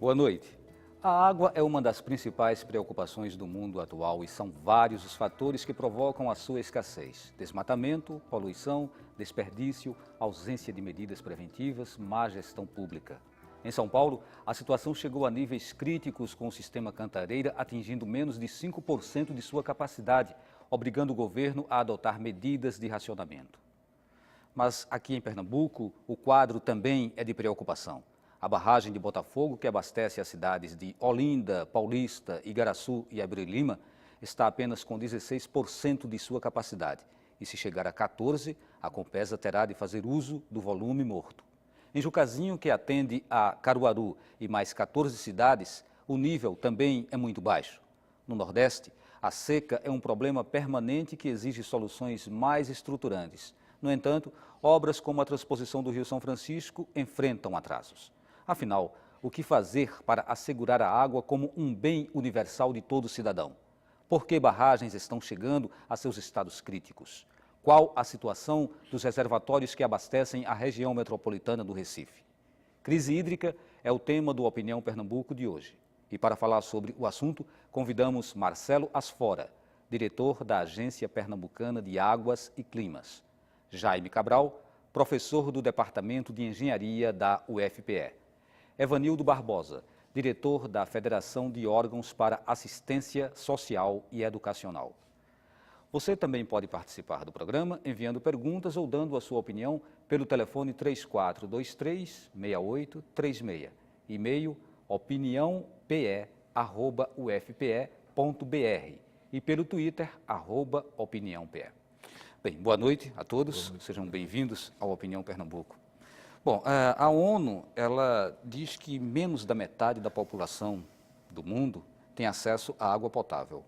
Boa noite. A água é uma das principais preocupações do mundo atual e são vários os fatores que provocam a sua escassez. Desmatamento, poluição, desperdício, ausência de medidas preventivas, má gestão pública. Em São Paulo, a situação chegou a níveis críticos com o sistema Cantareira atingindo menos de 5% de sua capacidade, obrigando o governo a adotar medidas de racionamento. Mas aqui em Pernambuco, o quadro também é de preocupação. A barragem de Botafogo, que abastece as cidades de Olinda, Paulista, Igaraçu e Abreu Lima, está apenas com 16% de sua capacidade. E se chegar a 14%, a Compesa terá de fazer uso do volume morto. Em Jucazinho, que atende a Caruaru e mais 14 cidades, o nível também é muito baixo. No Nordeste, a seca é um problema permanente que exige soluções mais estruturantes. No entanto, obras como a transposição do Rio São Francisco enfrentam atrasos. Afinal, o que fazer para assegurar a água como um bem universal de todo cidadão? Por que barragens estão chegando a seus estados críticos? Qual a situação dos reservatórios que abastecem a região metropolitana do Recife? Crise hídrica é o tema do Opinião Pernambuco de hoje. E para falar sobre o assunto, convidamos Marcelo Asfora, diretor da Agência Pernambucana de Águas e Climas. Jaime Cabral, professor do Departamento de Engenharia da UFPE. Evanildo Barbosa, diretor da Federação de Órgãos para Assistência Social e Educacional. Você também pode participar do programa enviando perguntas ou dando a sua opinião pelo telefone 3423-6836, e-mail opiniãope@ufpe.br e pelo Twitter, @opiniãope. Bem, boa noite a todos, sejam bem-vindos ao Opinião Pernambuco. Bom, a ONU, ela diz que menos da metade da população do mundo tem acesso à água potável.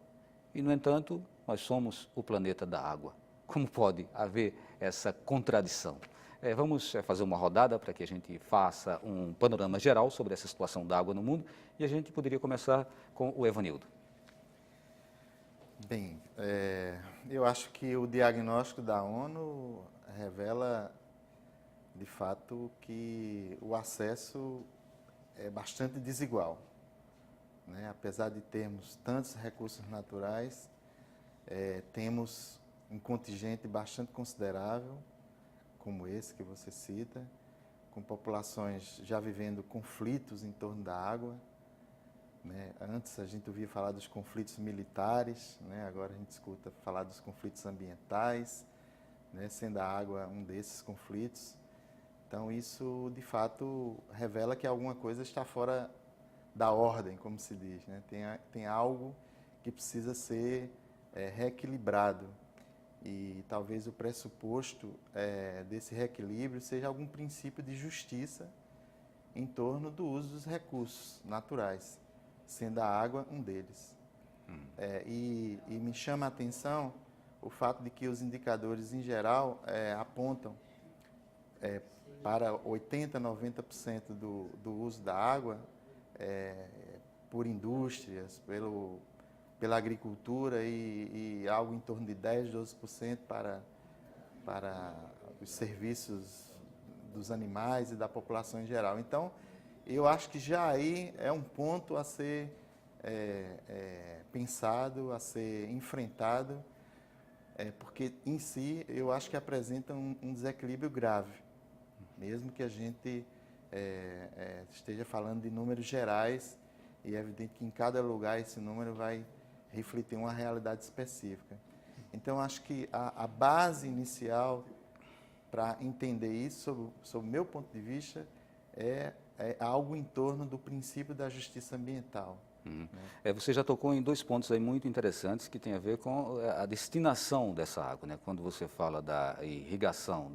E, no entanto, nós somos o planeta da água. Como pode haver essa contradição? Vamos fazer uma rodada para que a gente faça um panorama geral sobre essa situação da água no mundo e a gente poderia começar com o Evanildo. Bem, eu acho que o diagnóstico da ONU revela, de fato, que o acesso é bastante desigual, né? Apesar de termos tantos recursos naturais, temos um contingente bastante considerável, como esse que você cita, com populações já vivendo conflitos em torno da água, né? Antes a gente ouvia falar dos conflitos militares, né? Agora a gente escuta falar dos conflitos ambientais, né? Sendo a água um desses conflitos. Então isso, de fato, revela que alguma coisa está fora da ordem, como se diz, né? Tem algo que precisa ser reequilibrado. E talvez o pressuposto desse reequilíbrio seja algum princípio de justiça em torno do uso dos recursos naturais, sendo a água um deles. E me chama a atenção o fato de que os indicadores, em geral, apontam para 80%, 90% do uso da água por indústrias, pela agricultura e algo em torno de 10%, 12% para os serviços dos animais e da população em geral. Então, eu acho que já aí é um ponto a ser pensado, a ser enfrentado, porque em si eu acho que apresenta um desequilíbrio grave, mesmo que a gente esteja falando de números gerais, e é evidente que em cada lugar esse número vai refletir uma realidade específica. Então, acho que a base inicial para entender isso, sob o meu ponto de vista, é algo em torno do princípio da justiça ambiental. Né? Você já tocou em dois pontos aí muito interessantes que tem a ver com a destinação dessa água, né? Quando você fala da irrigação,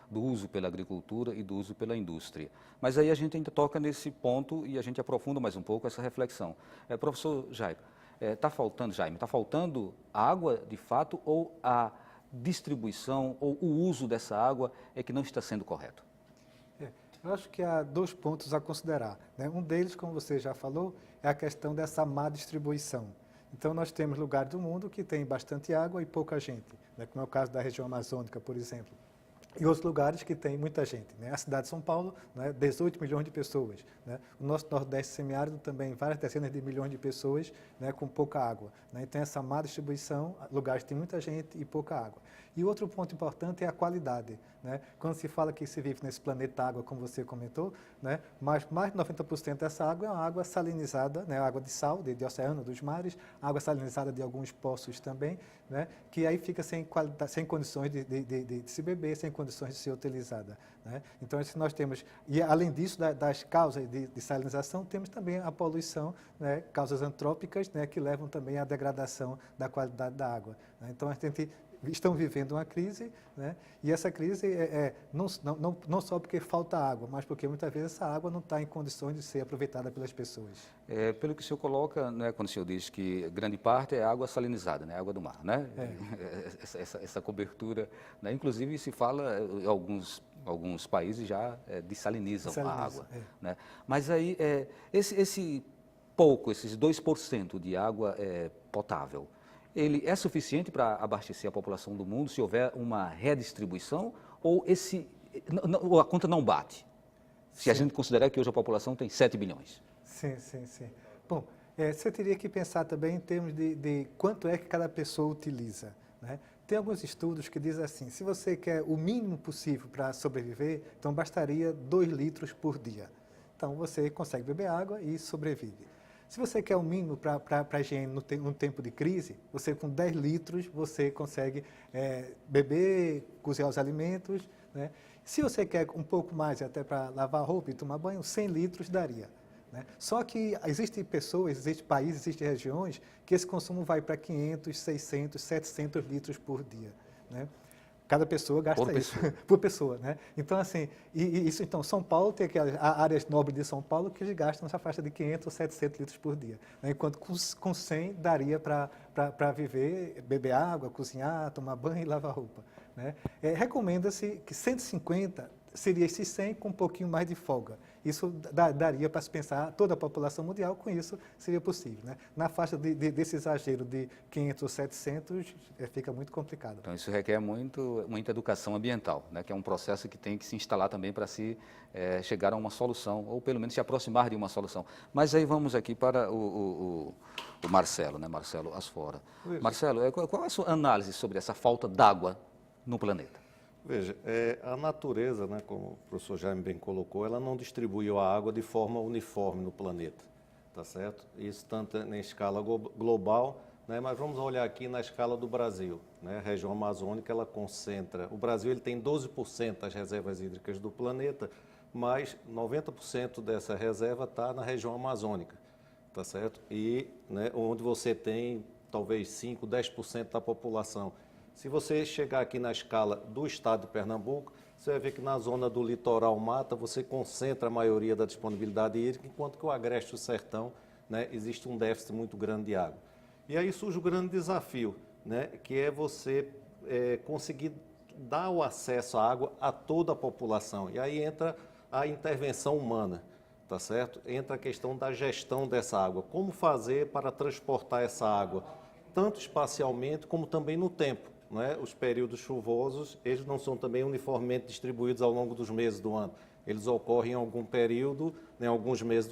do uso pela agricultura e do uso pela indústria. Mas aí a gente ainda toca nesse ponto e a gente aprofunda mais um pouco essa reflexão. Professor Jaime, está faltando água de fato ou a distribuição ou o uso dessa água é que não está sendo correto? Eu acho que há dois pontos a considerar, né? Um deles, como você já falou, é a questão dessa má distribuição. Então, nós temos lugares do mundo que tem bastante água e pouca gente, né? Como é o caso da região amazônica, por exemplo. e outros lugares que tem muita gente, né? A cidade de São Paulo, né, 18 milhões de pessoas, né? O nosso Nordeste semiárido também, várias dezenas de milhões de pessoas, né, com pouca água, né? Então, essa má distribuição, lugares que tem muita gente e pouca água. E outro ponto importante é a qualidade, né? Quando se fala que se vive nesse planeta água, como você comentou, né, mais de 90% dessa água é uma água salinizada, né, água de sal, de oceano, dos mares, água salinizada de alguns poços também, né, que aí fica sem qualidade, sem condições de se beber, sem condições de ser utilizada, né? Então, isso nós temos, e além disso, das causas de salinização, temos também a poluição, né, causas antrópicas, né, que levam também à degradação da qualidade da água, né? Então, a gente estão vivendo uma crise, né? E essa crise não só porque falta água, mas porque muitas vezes essa água não está em condições de ser aproveitada pelas pessoas. Pelo que o senhor coloca, né, quando o senhor diz que grande parte é água salinizada, né, água do mar, né? Essa cobertura, né? Inclusive se fala, alguns países já desalinizam a água, né? Mas aí, esses 2% de água potável, ele é suficiente para abastecer a população do mundo se houver uma redistribuição ou a conta não bate? Se a gente considerar que hoje a população tem 7 bilhões. Sim. Bom, você teria que pensar também em termos de quanto é que cada pessoa utiliza, né? Tem alguns estudos que dizem assim, se você quer o mínimo possível para sobreviver, então bastaria 2 litros por dia. Então você consegue beber água e sobrevive. Se você quer o mínimo para a higiene no tempo de crise, você com 10 litros você consegue beber, cozinhar os alimentos, né? Se você quer um pouco mais, até para lavar roupa e tomar banho, 100 litros daria, né? Só que existem pessoas, existem países, existem regiões que esse consumo vai para 500, 600, 700 litros por dia, né? Cada pessoa gasta isso por pessoa, né? Então, assim, então, São Paulo tem aquelas áreas nobres de São Paulo que eles gastam essa faixa de 500 ou 700 litros por dia, né? Enquanto com 100 daria para viver, beber água, cozinhar, tomar banho e lavar roupa, né? Recomenda-se que 150 seria esses 100 com um pouquinho mais de folga. Isso daria para se pensar, toda a população mundial com isso seria possível, né? Na faixa desse exagero de 500 ou 700, fica muito complicado. Então, isso requer muita educação ambiental, né? Que é um processo que tem que se instalar também para se chegar a uma solução, ou pelo menos se aproximar de uma solução. Mas aí vamos aqui para o Marcelo, né? Marcelo Asfora. Veja. Marcelo, qual é a sua análise sobre essa falta d'água no planeta? Veja, a natureza, né, como o professor Jaime bem colocou, ela não distribuiu a água de forma uniforme no planeta, tá certo? Isso tanto na escala global, né, mas vamos olhar aqui na escala do Brasil, né? A região amazônica, ela concentra, o Brasil ele tem 12% das reservas hídricas do planeta, mas 90% dessa reserva está na região amazônica, tá certo? E, né, onde você tem talvez 5, 10% da população. Se você chegar aqui na escala do estado de Pernambuco, você vai ver que na zona do litoral mata você concentra a maioria da disponibilidade hídrica, enquanto que o agreste do sertão, né, existe um déficit muito grande de água. E aí surge o grande desafio, né, que é você conseguir dar o acesso à água a toda a população. E aí entra a intervenção humana, tá certo? Entra a questão da gestão dessa água. Como fazer para transportar essa água, tanto espacialmente como também no tempo. Né? Os períodos chuvosos, eles não são também uniformemente distribuídos ao longo dos meses do ano. Eles ocorrem em algum período, em alguns meses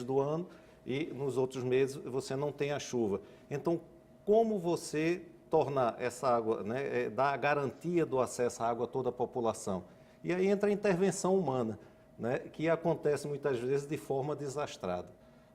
do ano, e nos outros meses você não tem a chuva. Então, como você tornar essa água, né, dar a garantia do acesso à água a toda a população? E aí entra a intervenção humana, né, que acontece muitas vezes de forma desastrada.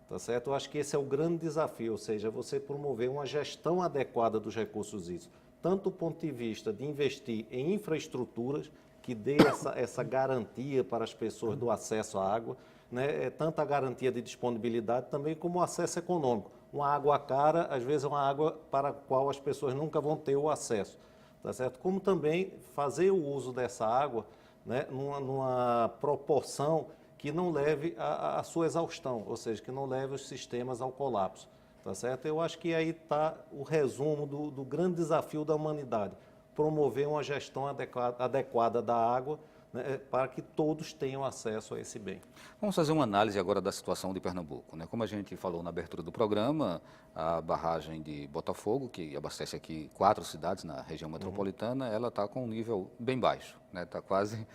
Tá certo? Eu acho que esse é o grande desafio, ou seja, você promover uma gestão adequada dos recursos hídricos, tanto do ponto de vista de investir em infraestruturas que dê essa garantia para as pessoas do acesso à água, né? Tanto a garantia de disponibilidade também como o acesso econômico. Uma água cara, às vezes é uma água para a qual as pessoas nunca vão ter o acesso, tá certo? Como também fazer o uso dessa água, né, numa proporção que não leve à sua exaustão, ou seja, que não leve os sistemas ao colapso, tá certo? Eu acho que aí está o resumo do grande desafio da humanidade, promover uma gestão adequada da água, né, para que todos tenham acesso a esse bem. Vamos fazer uma análise agora da situação de Pernambuco, né? Como a gente falou na abertura do programa, a barragem de Botafogo, que abastece aqui 4 cidades na região metropolitana, ela está com um nível bem baixo, né? Está quase,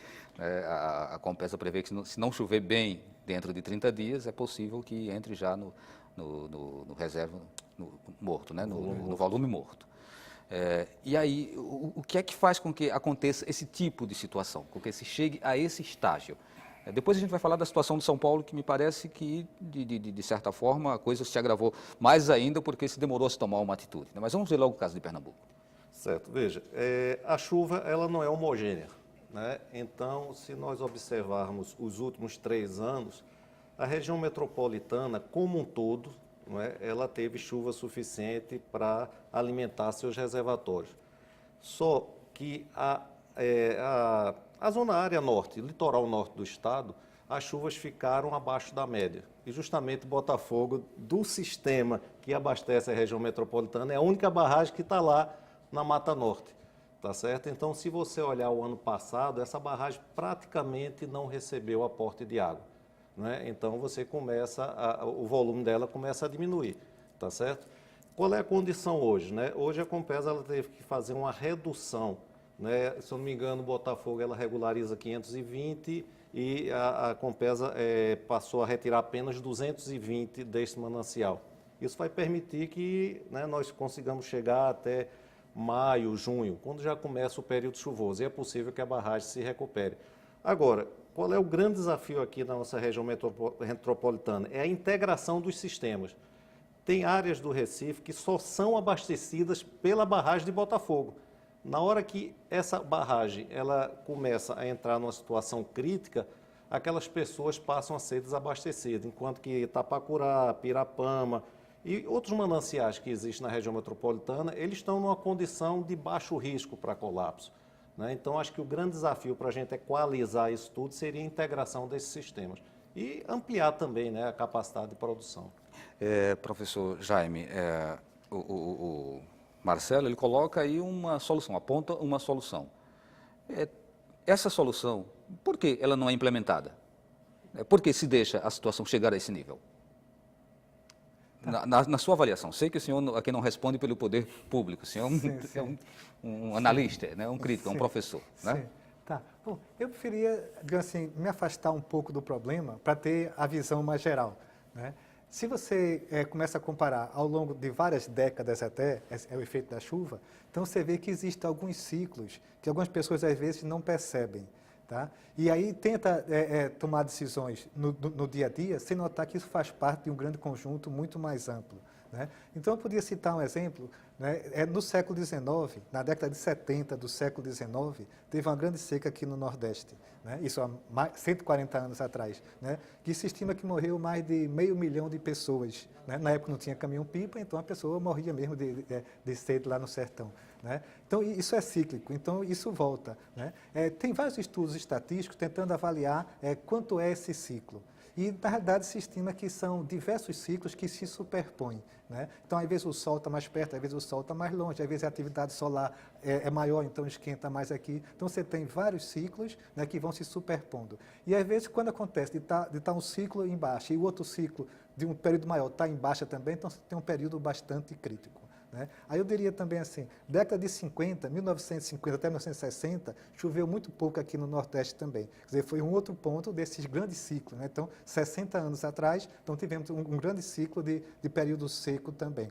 a Compesa prevê que se não chover bem dentro de 30 dias, é possível que entre já no reserva, no morto, né? No volume morto. E aí, o que é que faz com que aconteça esse tipo de situação, com que se chegue a esse estágio? Depois a gente vai falar da situação de São Paulo, que me parece que, de certa forma, a coisa se agravou mais ainda porque se demorou a se tomar uma atitude, né? Mas vamos ver logo o caso de Pernambuco. Certo, veja, a chuva ela não é homogênea, né? Então, se nós observarmos os últimos 3 anos, a região metropolitana, como um todo, não é, ela teve chuva suficiente para alimentar seus reservatórios. Só que a zona área norte, litoral norte do estado, as chuvas ficaram abaixo da média. E justamente Botafogo, do sistema que abastece a região metropolitana, é a única barragem que está lá na Mata Norte. Tá certo? Então, se você olhar o ano passado, essa barragem praticamente não recebeu aporte de água, né? Então, você o volume dela começa a diminuir. Tá certo? Qual é a condição hoje, né? Hoje a Compesa ela teve que fazer uma redução, né? Se eu não me engano, Botafogo ela regulariza 520 e a Compesa passou a retirar apenas 220 deste manancial. Isso vai permitir que, né, nós consigamos chegar até maio, junho, quando já começa o período chuvoso, e é possível que a barragem se recupere. Agora, qual é o grande desafio aqui na nossa região metropolitana? É a integração dos sistemas. Tem áreas do Recife que só são abastecidas pela barragem de Botafogo. Na hora que essa barragem ela começa a entrar numa situação crítica, aquelas pessoas passam a ser desabastecidas, enquanto que Itapacurá, Pirapama e outros mananciais que existem na região metropolitana, eles estão numa condição de baixo risco para colapso, né? Então, acho que o grande desafio para a gente equalizar isso tudo seria a integração desses sistemas e ampliar também, né, a capacidade de produção. Professor Jaime, o Marcelo ele coloca aí uma solução, aponta uma solução. Essa solução, por que ela não é implementada? Por que se deixa a situação chegar a esse nível? Na sua avaliação, sei que o senhor aqui não responde pelo poder público, o senhor é um analista, né, um crítico, um professor. Né? Sim. Tá. Bom, eu preferia, digamos assim, me afastar um pouco do problema para ter a visão mais geral, né? Se você começa a comparar ao longo de várias décadas até, é o efeito da chuva, então você vê que existem alguns ciclos que algumas pessoas às vezes não percebem. Tá? E aí tenta tomar decisões no dia a dia sem notar que isso faz parte de um grande conjunto muito mais amplo, né? Então eu podia citar um exemplo, né? No século XIX, na década de 70 do século XIX, teve uma grande seca aqui no Nordeste, né? Isso há 140 anos atrás, né? Que se estima que morreu mais de 500 mil de pessoas, né? Na época não tinha caminhão-pipa, então a pessoa morria mesmo de sede lá no sertão, né? Então, isso é cíclico, então isso volta, né? Tem vários estudos estatísticos tentando avaliar quanto é esse ciclo. E, na realidade, se estima que são diversos ciclos que se superpõem, né? Então, às vezes o Sol está mais perto, às vezes o Sol está mais longe, às vezes a atividade solar é maior, então esquenta mais aqui. Então, você tem vários ciclos, né, que vão se superpondo. E, às vezes, quando acontece de estar um ciclo em baixa e o outro ciclo de um período maior está em baixa também, então você tem um período bastante crítico, né? Aí eu diria também assim, década de 50, 1950 até 1960, choveu muito pouco aqui no Nordeste também. Quer dizer, foi um outro ponto desses grandes ciclos, né? Então, 60 anos atrás, então tivemos um grande ciclo de período seco também.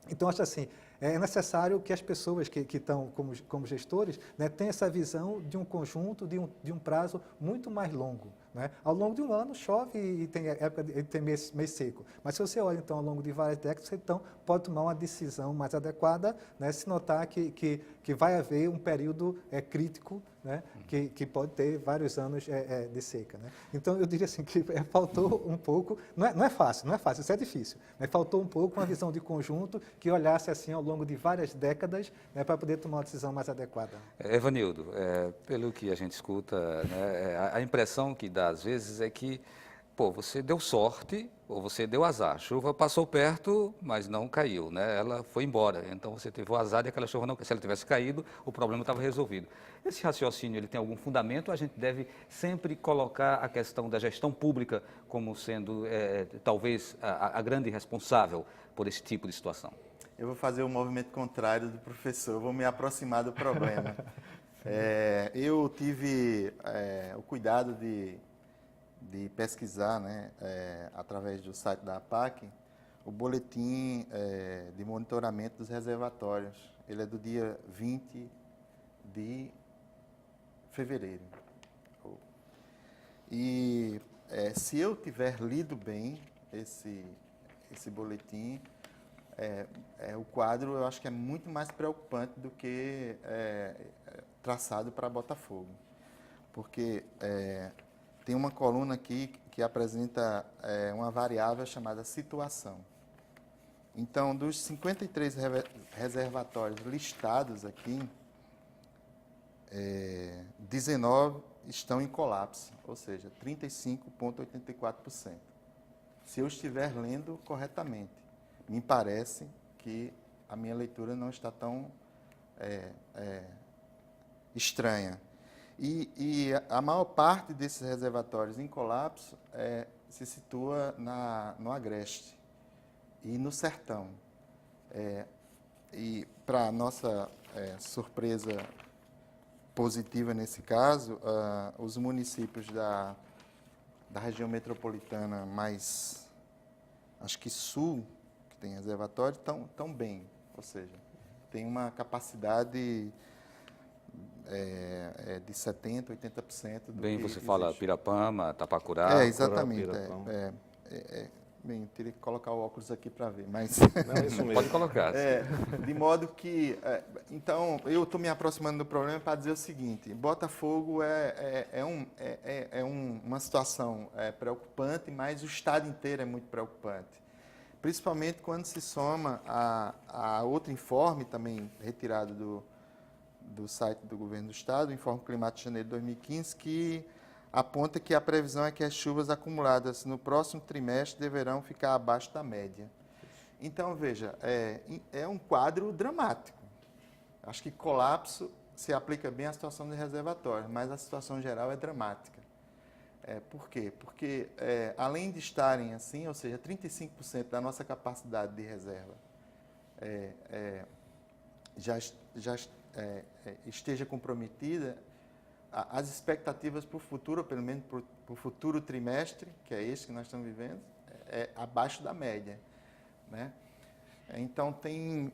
Então, acho assim, é necessário que as pessoas que estão como gestores, né, tenham essa visão de um conjunto, de um prazo muito mais longo, né? Ao longo de um ano chove e tem época tem mês seco, mas se você olha então ao longo de várias décadas, você então pode tomar uma decisão mais adequada, né, se notar que vai haver um período crítico, né, que pode ter vários anos de seca, né? Então eu diria assim que faltou um pouco, não é fácil, isso é difícil, mas faltou um pouco uma visão de conjunto que olhasse assim ao longo de várias décadas, né, para poder tomar uma decisão mais adequada. Evanildo, pelo que a gente escuta, né, a impressão que dá às vezes é que pô, você deu sorte ou você deu azar. A chuva passou perto, mas não caiu, né? Ela foi embora. Então você teve o azar de aquela chuva não. Se ela tivesse caído, o problema estava resolvido. Esse raciocínio ele tem algum fundamento? Ou a gente deve sempre colocar a questão da gestão pública como sendo talvez a grande responsável por esse tipo de situação? Eu vou fazer o movimento contrário do professor, eu vou me aproximar do problema. Eu tive o cuidado de pesquisar, né, através do site da APAC, o boletim de monitoramento dos reservatórios. Ele é do dia 20 de fevereiro. E se eu tiver lido bem esse boletim, o quadro eu acho que é muito mais preocupante do que traçado para Botafogo. Porque tem uma coluna aqui que apresenta uma variável chamada situação. Então, dos 53 reservatórios listados aqui, 19 estão em colapso, ou seja, 35,84%. Se eu estiver lendo corretamente, me parece que a minha leitura não está tão estranha. E a maior parte desses reservatórios em colapso se situa no Agreste e no Sertão. E, para nossa surpresa positiva nesse caso, os municípios da região metropolitana mais, acho que sul, que tem reservatório, estão bem. Ou seja, tem uma capacidade de 70%, 80% do Bem, que você fala existe. Pirapama, Tapacurá. Exatamente. Pirapama. Bem, eu teria que colocar o óculos aqui para ver, mas... Não, é isso mesmo. Pode colocar. de modo que... então, eu estou me aproximando do problema para dizer o seguinte: Botafogo uma situação preocupante, mas o estado inteiro é muito preocupante. Principalmente quando se soma a outro informe, também retirado do site do Governo do Estado, o Informe Climático de janeiro de 2015, que aponta que a previsão é que as chuvas acumuladas no próximo trimestre deverão ficar abaixo da média. Então, veja, é um quadro dramático. Acho que colapso se aplica bem à situação de reservatório, mas a situação geral é dramática. Por quê? Porque, além de estarem assim, ou seja, 35% da nossa capacidade de reserva já esteja comprometida, as expectativas para o futuro, ou pelo menos para o futuro trimestre, que é esse que nós estamos vivendo, é abaixo da média, né? Então, tem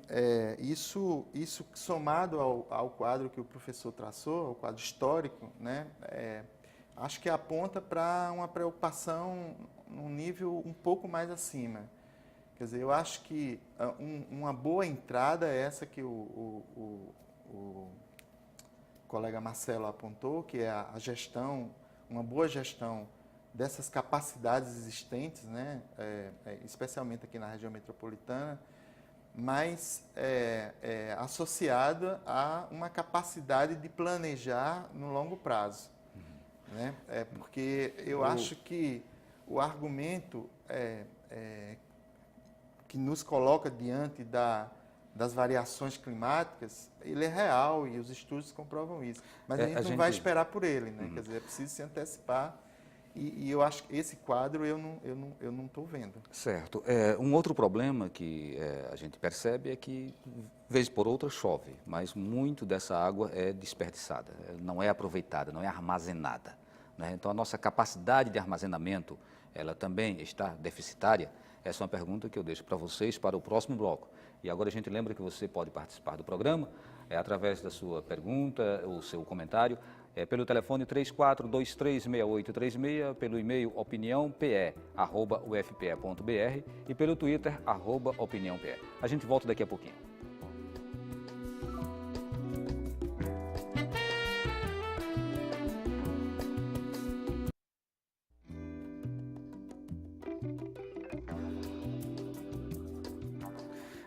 isso somado ao quadro que o professor traçou, ao quadro histórico, né? Acho que aponta para uma preocupação num nível um pouco mais acima. Quer dizer, eu acho que uma boa entrada é essa que o colega Marcelo apontou, que é a gestão, uma boa gestão dessas capacidades existentes, né? Especialmente aqui na região metropolitana, mas associada a uma capacidade de planejar no longo prazo. Né? Porque eu acho que o argumento que nos coloca diante das variações climáticas, ele é real e os estudos comprovam isso. Mas a gente não vai esperar por ele, né? Quer dizer, é preciso se antecipar. E eu acho que esse quadro eu não estou vendo. Certo. Um outro problema que a gente percebe é que, vez por outra, chove, mas muito dessa água é desperdiçada, não é aproveitada, não é armazenada, né? Então, a nossa capacidade de armazenamento, ela também está deficitária. Essa é uma pergunta que eu deixo para vocês para o próximo bloco. E agora a gente lembra que você pode participar do programa através da sua pergunta, o seu comentário, pelo telefone 34236836, pelo e-mail opiniãope@ufpe.br e pelo Twitter @opiniãope. A gente volta daqui a pouquinho.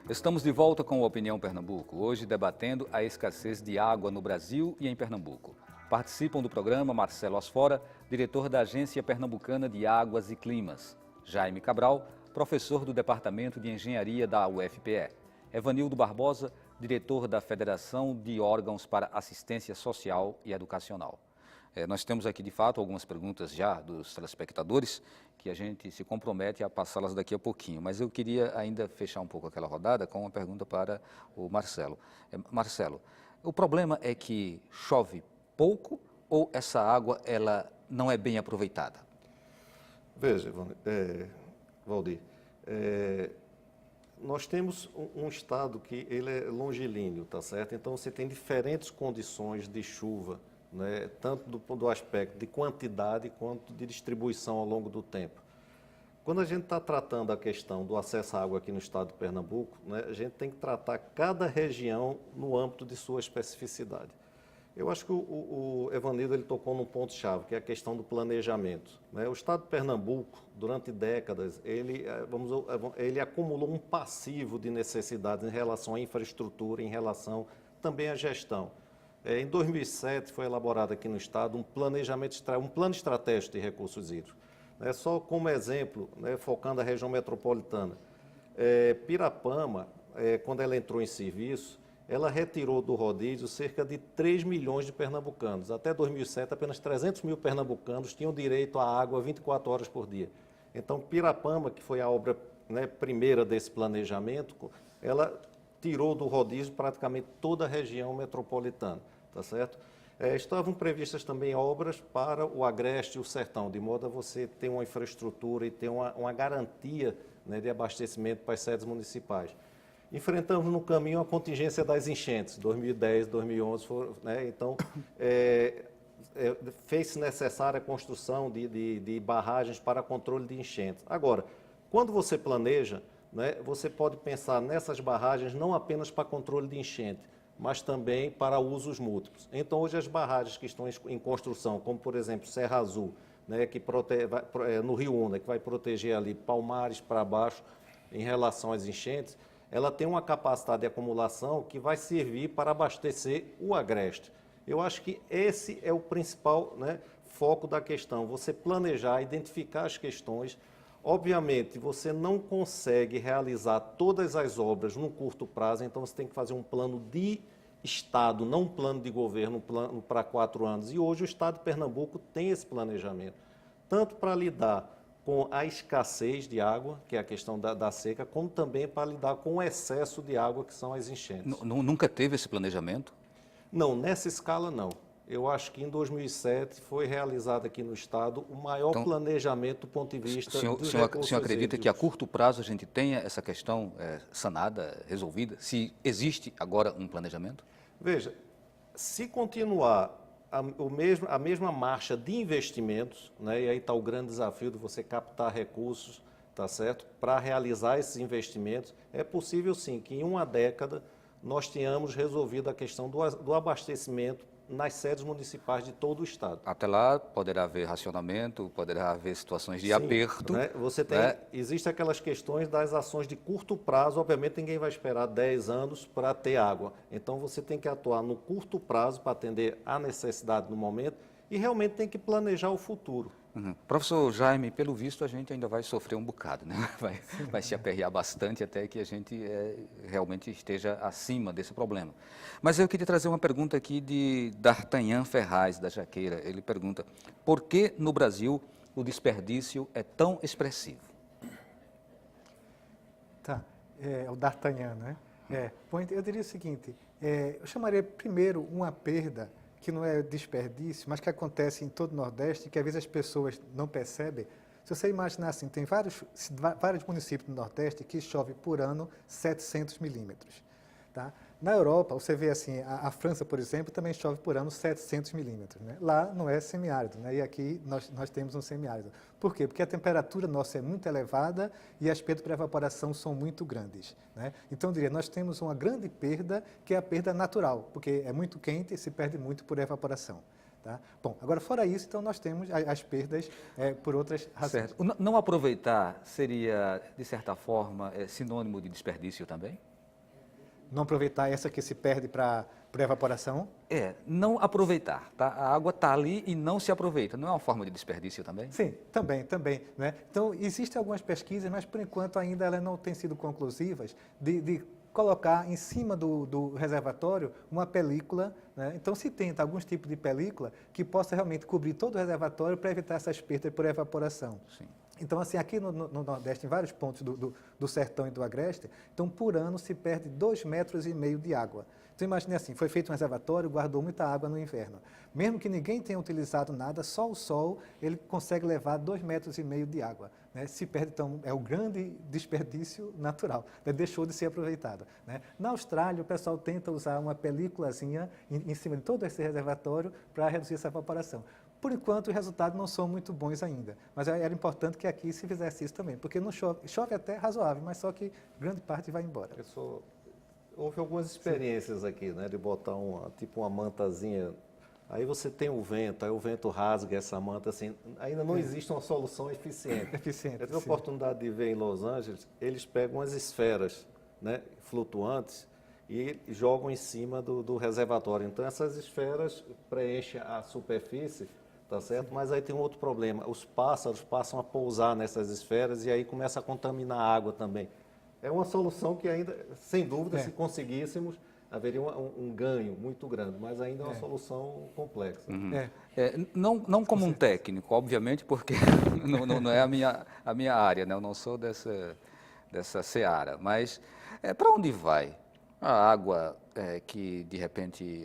Estamos de volta com o Opinião Pernambuco, hoje debatendo a escassez de água no Brasil e em Pernambuco. Participam do programa Marcelo Asfora, diretor da Agência Pernambucana de Águas e Climas, Jaime Cabral, professor do Departamento de Engenharia da UFPE, Evanildo Barbosa, diretor da Federação de Órgãos para Assistência Social e Educacional. Nós temos aqui, de fato, algumas perguntas já dos telespectadores que a gente se compromete a passá-las daqui a pouquinho, mas eu queria ainda fechar um pouco aquela rodada com uma pergunta para o Marcelo. Marcelo, o problema é que chove pouco ou essa água ela não é bem aproveitada? Veja, Valdir, nós temos um estado que ele é longilíneo, tá certo? Então você tem diferentes condições de chuva, né? Tanto do aspecto de quantidade quanto de distribuição ao longo do tempo. Quando a gente está tratando a questão do acesso à água aqui no estado de Pernambuco, né, a gente tem que tratar cada região no âmbito de sua especificidade. Eu acho que o Evanildo ele tocou num ponto-chave, que é a questão do planejamento, né? O estado de Pernambuco, durante décadas, ele acumulou um passivo de necessidades em relação à infraestrutura, em relação também à gestão. Em 2007 foi elaborado aqui no estado um plano estratégico de recursos hídricos. Só como exemplo, né, focando a região metropolitana, Pirapama, quando ela entrou em serviço, ela retirou do rodízio cerca de 3 milhões de pernambucanos. Até 2007, apenas 300 mil pernambucanos tinham direito à água 24 horas por dia. Então, Pirapama, que foi a obra, né, primeira desse planejamento, ela tirou do rodízio praticamente toda a região metropolitana, tá certo? Estavam previstas também obras para o Agreste e o Sertão, de modo a você ter uma infraestrutura e ter uma garantia, né, de abastecimento para as sedes municipais. Enfrentamos no caminho a contingência das enchentes, 2010, 2011, né? Então, fez-se necessária a construção de barragens para controle de enchentes. Agora, quando você planeja, né, você pode pensar nessas barragens não apenas para controle de enchente, mas também para usos múltiplos. Então, hoje as barragens que estão em construção, como por exemplo Serra Azul, né, no Rio Una, que vai proteger ali Palmares para baixo em relação às enchentes, ela tem uma capacidade de acumulação que vai servir para abastecer o Agreste. Eu acho que esse é o principal, né, foco da questão, você planejar, identificar as questões. Obviamente, você não consegue realizar todas as obras num curto prazo, então você tem que fazer um plano de Estado, não um plano de governo, um plano para 4 anos. E hoje o Estado de Pernambuco tem esse planejamento, tanto para lidar com a escassez de água, que é a questão da seca, como também para lidar com o excesso de água, que são as enchentes. Nunca teve esse planejamento? Não, nessa escala não. Eu acho que em 2007 foi realizado aqui no Estado o maior planejamento do ponto de vista dos recursos hídricos. O senhor acredita que a curto prazo a gente tenha essa questão sanada, resolvida? Se existe agora um planejamento? Veja, se continuar a mesma marcha de investimentos, né, e aí está o grande desafio de você captar recursos, tá certo? Para realizar esses investimentos, é possível sim que em uma década nós tenhamos resolvido a questão do abastecimento nas sedes municipais de todo o Estado. Até lá poderá haver racionamento, poderá haver situações de aperto. Né? Você tem, existem aquelas questões das ações de curto prazo, obviamente ninguém vai esperar 10 anos para ter água. Então você tem que atuar no curto prazo para atender à necessidade no momento e realmente tem que planejar o futuro. Uhum. Professor Jaime, pelo visto a gente ainda vai sofrer um bocado, né? Vai se aperrear bastante até que a gente realmente esteja acima desse problema. Mas eu queria trazer uma pergunta aqui de D'Artagnan Ferraz, da Jaqueira. Ele pergunta, por que no Brasil o desperdício é tão expressivo? Tá, o D'Artagnan, né? Bom, eu diria o seguinte, eu chamaria primeiro uma perda que não é desperdício, mas que acontece em todo o Nordeste, que às vezes as pessoas não percebem. Se você imaginar assim, tem vários municípios do Nordeste que chove por ano 700 milímetros. Tá? Na Europa, você vê assim, a França, por exemplo, também chove por ano 700 milímetros. Né? Lá não é semiárido, né? E aqui nós temos um semiárido. Por quê? Porque a temperatura nossa é muito elevada e as perdas por evaporação são muito grandes. Né? Então, eu diria, nós temos uma grande perda, que é a perda natural, porque é muito quente e se perde muito por evaporação. Tá? Bom, agora, fora isso, então nós temos as perdas por outras razões. Certo. Não aproveitar seria, de certa forma, sinônimo de desperdício também? Não aproveitar essa que se perde para evaporação? Não aproveitar, tá? A água está ali e não se aproveita. Não é uma forma de desperdício também? Sim, também. Né? Então, existem algumas pesquisas, mas por enquanto ainda elas não têm sido conclusivas de colocar em cima do reservatório uma película, né? Então se tenta alguns tipos de película que possa realmente cobrir todo o reservatório para evitar essas perdas por evaporação. Sim. Então, assim, aqui no Nordeste, em vários pontos do Sertão e do Agreste, então, por ano se perde 2,5 metros de água. Então, imagine assim, foi feito um reservatório, guardou muita água no inverno. Mesmo que ninguém tenha utilizado nada, só o sol, ele consegue levar 2,5 metros de água. Né? Se perde, então, é o grande desperdício natural, né? Deixou de ser aproveitado. Né? Na Austrália, o pessoal tenta usar uma películazinha em cima de todo esse reservatório para reduzir essa evaporação. Por enquanto, os resultados não são muito bons ainda, mas era importante que aqui se fizesse isso também, porque não chove até razoável, mas só que grande parte vai embora. Houve algumas experiências aqui, né, de botar tipo uma mantazinha, aí você tem o vento, aí o vento rasga essa manta, assim, ainda não existe uma solução eficiente. Eu tive a oportunidade de ver em Los Angeles, eles pegam as esferas, né, flutuantes e jogam em cima do reservatório. Então, essas esferas preenchem a superfície, tá certo? Mas aí tem um outro problema, os pássaros passam a pousar nessas esferas e aí começa a contaminar a água também. É uma solução que ainda, sem dúvida, se conseguíssemos, haveria um ganho muito grande, mas ainda é uma solução complexa. Não como um técnico, obviamente, porque não é a minha área, né? Eu não sou dessa seara, mas para onde vai a água que, de repente,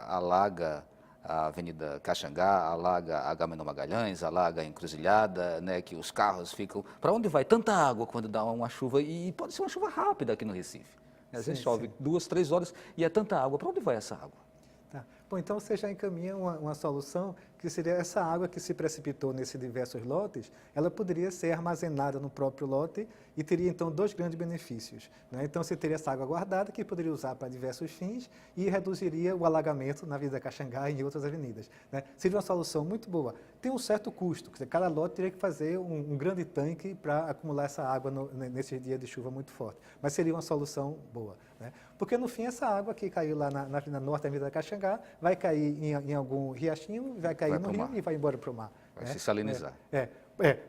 alaga a Avenida Caxangá, alaga a Agamenon Magalhães, alaga a Encruzilhada, né, que os carros ficam... Para onde vai tanta água quando dá uma chuva? E pode ser uma chuva rápida aqui no Recife. Às vezes chove 2, 3 horas e é tanta água. Para onde vai essa água? Tá. Bom, então você já encaminha uma solução que seria essa água que se precipitou nesses diversos lotes, ela poderia ser armazenada no próprio lote e teria então 2 grandes benefícios. Né? Então você teria essa água guardada que poderia usar para diversos fins e reduziria o alagamento na Avenida Caxangá e em outras avenidas. Né? Seria uma solução muito boa. Tem um certo custo, quer dizer, cada lote teria que fazer um grande tanque para acumular essa água nesses dias de chuva muito forte. Mas seria uma solução boa. Né? Porque no fim essa água que caiu lá na Avenida Norte, na Avenida Caxangá, vai cair em algum riachinho, vai cair no rio e vai embora para o mar. Vai se salinizar.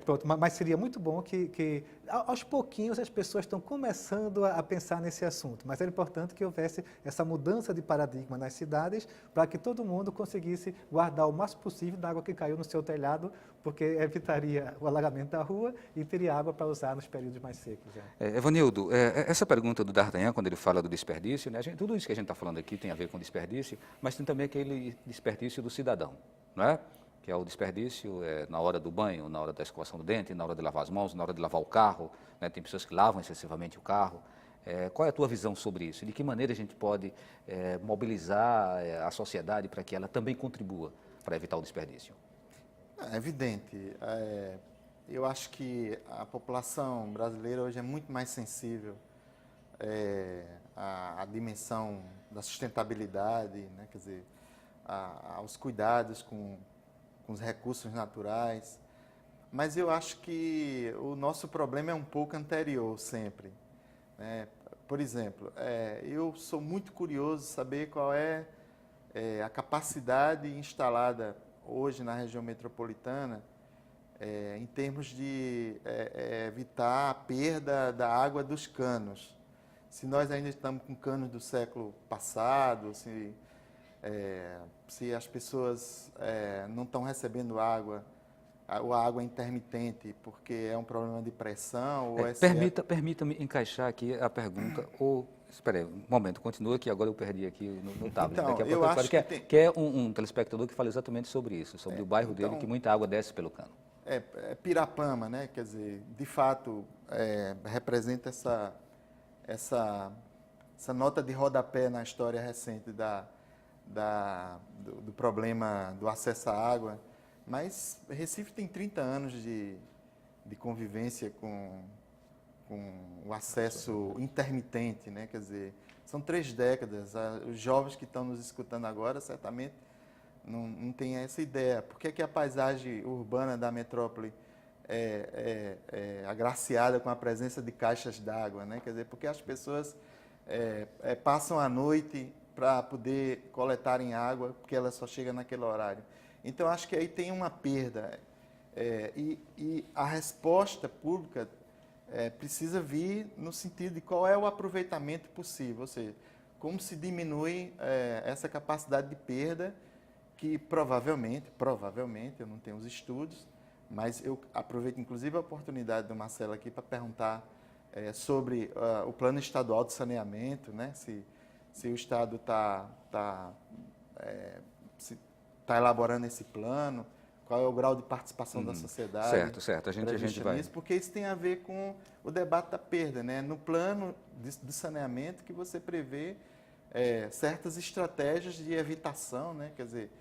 Pronto, mas seria muito bom que aos pouquinhos as pessoas estão começando a pensar nesse assunto, mas era importante que houvesse essa mudança de paradigma nas cidades para que todo mundo conseguisse guardar o máximo possível da água que caiu no seu telhado, porque evitaria o alagamento da rua e teria água para usar nos períodos mais secos. Evanildo, essa pergunta do D'Artagnan, quando ele fala do desperdício, né, tudo isso que a gente está falando aqui tem a ver com desperdício, mas tem também aquele desperdício do cidadão, não é? Que é o desperdício na hora do banho, na hora da escovação do dente, na hora de lavar as mãos, na hora de lavar o carro, né? Tem pessoas que lavam excessivamente o carro. Qual é a tua visão sobre isso? De que maneira a gente pode mobilizar a sociedade para que ela também contribua para evitar o desperdício? É evidente. Eu acho que a população brasileira hoje é muito mais sensível à dimensão da sustentabilidade, né? Quer dizer, aos cuidados com os recursos naturais, mas eu acho que o nosso problema é um pouco anterior sempre. Né? Por exemplo, eu sou muito curioso de saber qual é a capacidade instalada hoje na região metropolitana em termos de evitar a perda da água dos canos. Se nós ainda estamos com canos do século passado, se as pessoas não estão recebendo água, ou a água intermitente, porque é um problema de pressão... Permita-me encaixar aqui a pergunta, espera aí, um momento, continua que agora eu perdi aqui no tablet. Então, daqui a pouco eu acho que é um telespectador que fala exatamente sobre isso, sobre o bairro dele, que muita água desce pelo cano. Pirapama, né? Quer dizer, de fato, representa essa nota de rodapé na história recente do problema do acesso à água, mas Recife tem 30 anos de convivência com o acesso intermitente, né? Quer dizer, são 3 décadas. Os jovens que estão nos escutando agora certamente não têm essa ideia. Por que a paisagem urbana da metrópole é agraciada com a presença de caixas d'água, né? Quer dizer, porque as pessoas passam a noite para poder coletarem água, porque ela só chega naquele horário. Então, acho que aí tem uma perda. E a resposta pública precisa vir no sentido de qual é o aproveitamento possível, ou seja, como se diminui essa capacidade de perda que provavelmente, eu não tenho os estudos, mas eu aproveito inclusive a oportunidade do Marcelo aqui para perguntar sobre o plano estadual de saneamento, né? Se o Estado está elaborando esse plano, qual é o grau de participação da sociedade. Certo. A gente vai... Nisso, porque isso tem a ver com o debate da perda, né? No plano de saneamento que você prevê certas estratégias de evitação, né? Quer dizer,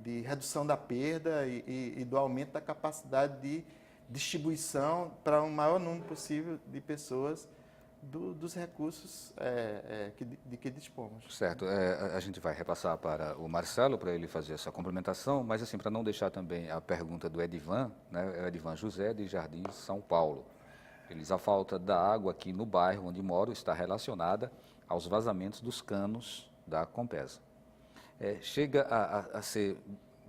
de redução da perda e do aumento da capacidade de distribuição para um maior número possível de pessoas dos recursos de que dispomos. Certo. A gente vai repassar para o Marcelo, para ele fazer essa complementação, mas assim, para não deixar também a pergunta do Edivan, né, Edivan José, de Jardim, São Paulo. Ele diz: a falta da água aqui no bairro onde moro está relacionada aos vazamentos dos canos da Compesa. Chega a ser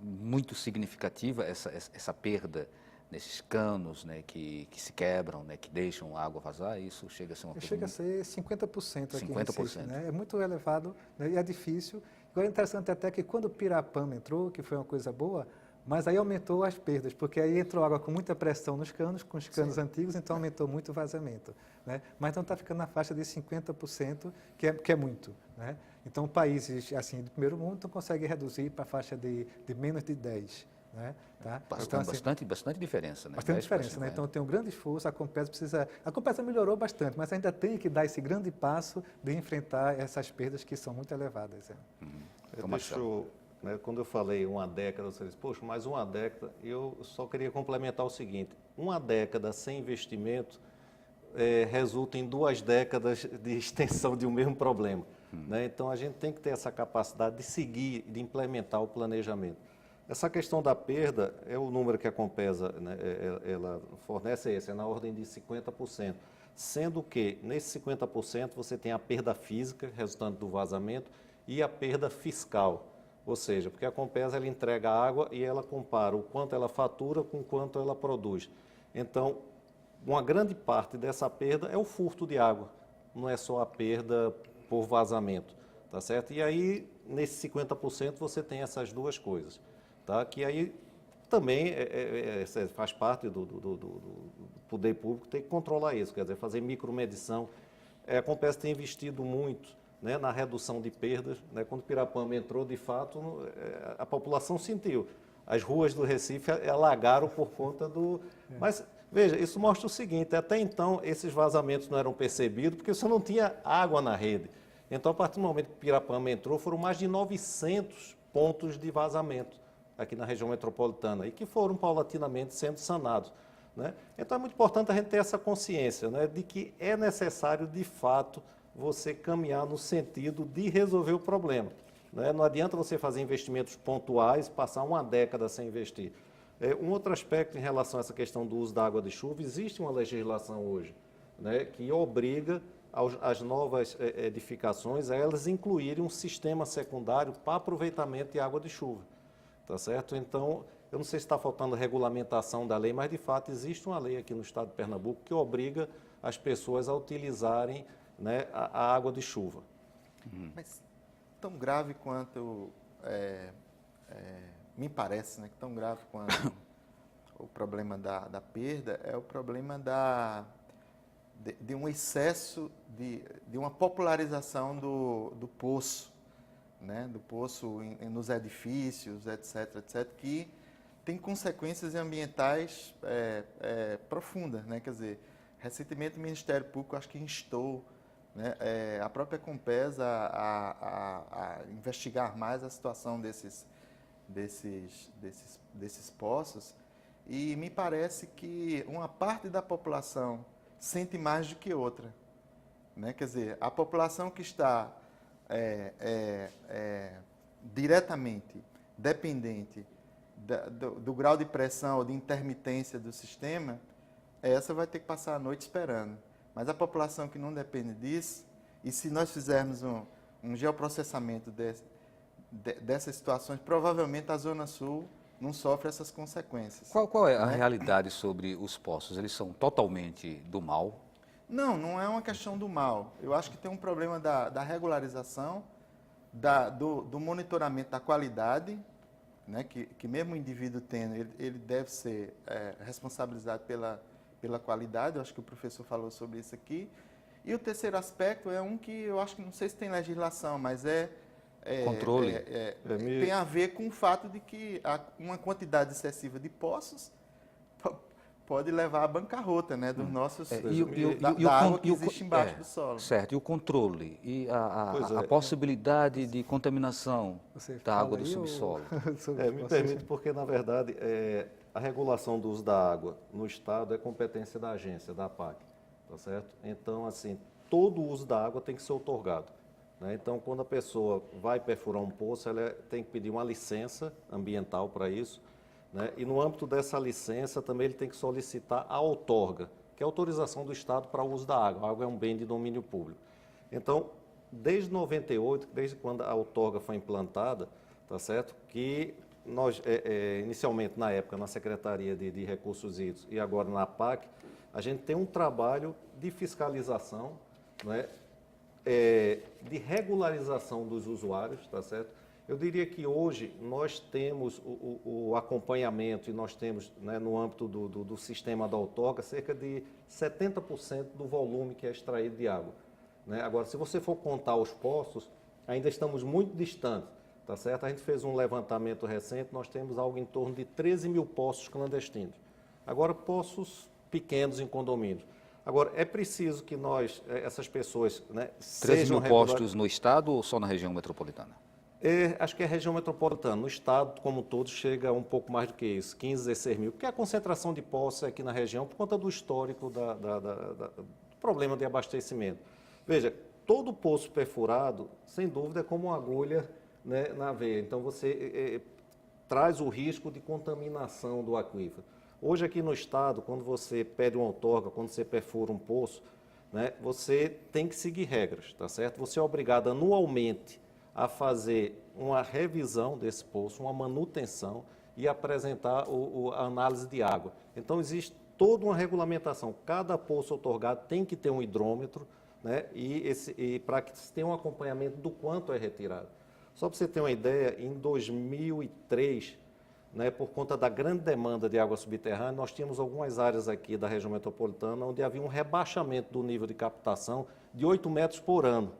muito significativa essa perda nesses canos, né, que se quebram, né, que deixam a água vazar, isso chega a ser uma coisa... Chega a ser 50% aqui 50%. em Recife, né? É muito elevado, né, e é difícil. Agora é interessante até que quando o Pirapama entrou, que foi uma coisa boa, mas aí aumentou as perdas, porque aí entrou água com muita pressão nos canos, com os canos antigos, então aumentou muito o vazamento, né? Mas então está ficando na faixa de 50%, que é muito, né? Então países assim do primeiro mundo não conseguem reduzir para a faixa de menos de 10%. Né? Tá? Então, assim, bastante diferença, né? Bastante diferença, né? Então tem um grande esforço, a Compesa melhorou bastante, mas ainda tem que dar esse grande passo de enfrentar essas perdas que são muito elevadas. Quando eu falei uma década, você disse, poxa, mais uma década, eu só queria complementar o seguinte: uma década sem investimento resulta em 2 décadas de extensão de um mesmo problema. Né? Então a gente tem que ter essa capacidade de seguir, de implementar o planejamento. Essa questão da perda, o número que a Compesa, né, ela fornece é na ordem de 50%, sendo que nesse 50% você tem a perda física, resultante do vazamento, e a perda fiscal, ou seja, porque a Compesa ela entrega a água e ela compara o quanto ela fatura com o quanto ela produz. Então, uma grande parte dessa perda é o furto de água, não é só a perda por vazamento, tá certo? E aí, nesse 50% você tem essas duas coisas. Tá? Que aí também faz parte do poder público ter que controlar isso, quer dizer, fazer micromedição. A Compesa tem investido muito, né, na redução de perdas. Né? Quando o Pirapama entrou, de fato, a população sentiu. As ruas do Recife alagaram por conta do... Mas, veja, isso mostra o seguinte: até então esses vazamentos não eram percebidos porque você não tinha água na rede. Então, a partir do momento que o Pirapama entrou, foram mais de 900 pontos de vazamento aqui na região metropolitana, e que foram paulatinamente sendo sanados. Né? Então é muito importante a gente ter essa consciência, né, de que é necessário, de fato, você caminhar no sentido de resolver o problema. Né? Não adianta você fazer investimentos pontuais, passar uma década sem investir. Um outro aspecto em relação a essa questão do uso da água de chuva: existe uma legislação hoje, né, que obriga as novas edificações a elas incluírem um sistema secundário para aproveitamento de água de chuva. Tá certo? Então, eu não sei se está faltando regulamentação da lei, mas de fato existe uma lei aqui no estado de Pernambuco que obriga as pessoas a utilizarem, né, a água de chuva. Mas tão grave quanto, me parece, né, que tão grave quanto o problema da perda é o problema de um excesso, de uma popularização do poço. Né, do poço nos edifícios, etc., que tem consequências ambientais profundas. Né? Quer dizer, recentemente o Ministério Público, acho que instou, né, a própria Compesa a investigar mais a situação desses poços, e me parece que uma parte da população sente mais do que outra. Né? Quer dizer, a população que está diretamente dependente do grau de pressão ou de intermitência do sistema, essa vai ter que passar a noite esperando. Mas a população que não depende disso, E se nós fizermos um geoprocessamento dessas situações, provavelmente a Zona Sul não sofre essas consequências. Qual é a né? realidade sobre os poços? Eles são totalmente do mal? Não, não é uma questão do mal. Eu acho que tem um problema da regularização, do monitoramento da qualidade, né, que mesmo o indivíduo tendo, ele deve ser responsabilizado pela qualidade. Eu acho que o professor falou sobre isso aqui. E o terceiro aspecto é um que eu acho que, não sei se tem legislação, mas Controle. tem a ver com o fato de que uma quantidade excessiva de poços pode levar à bancarrota, né, dos nossos, da água que existe embaixo do solo. Certo, e o controle, e Pois a é. possibilidade de contaminação Você da fala água do aí, subsolo. Me permite, porque, na verdade, a regulação do uso da água no Estado é competência da agência, da APAC, tá certo? Então, assim, todo o uso da água tem que ser outorgado, né? Então, quando a pessoa vai perfurar um poço, ela tem que pedir uma licença ambiental para isso, né? E no âmbito dessa licença, também ele tem que solicitar a outorga, que é a autorização do Estado para o uso da água. A água é um bem de domínio público. Então, desde 98, desde quando a outorga foi implantada, tá certo? Que nós, inicialmente, na época, na Secretaria de Recursos Hídricos e agora na APAC, a gente tem um trabalho de fiscalização, né, de regularização dos usuários, tá certo? Eu diria que hoje nós temos o acompanhamento e nós temos, né, no âmbito do sistema da outorga, cerca de 70% do volume que é extraído de água, né? Agora, se você for contar os poços, ainda estamos muito distantes, tá certo? A gente fez um levantamento recente, nós temos algo em torno de 13 mil poços clandestinos. Agora, poços pequenos em condomínios. Agora, é preciso que nós, essas pessoas, né, 13 mil sejam postos no estado ou só na região metropolitana? Acho que é a região metropolitana. No estado, como um todo, chega a um pouco mais do que isso, 15, 16 mil, porque a concentração de poços aqui na região, por conta do histórico do problema de abastecimento. Veja, todo poço perfurado, sem dúvida, é como uma agulha, né, na veia. Então, você traz o risco de contaminação do aquífero. Hoje, aqui no estado, quando você pede uma outorga, quando você perfura um poço, né, você tem que seguir regras, tá certo? Você é obrigado anualmente a fazer uma revisão desse poço, uma manutenção e apresentar a análise de água. Então, existe toda uma regulamentação. Cada poço outorgado tem que ter um hidrômetro, né, e para que se tenha um acompanhamento do quanto é retirado. Só para você ter uma ideia, em 2003, né, por conta da grande demanda de água subterrânea, nós tínhamos algumas áreas aqui da região metropolitana onde havia um rebaixamento do nível de captação de 8 metros por ano.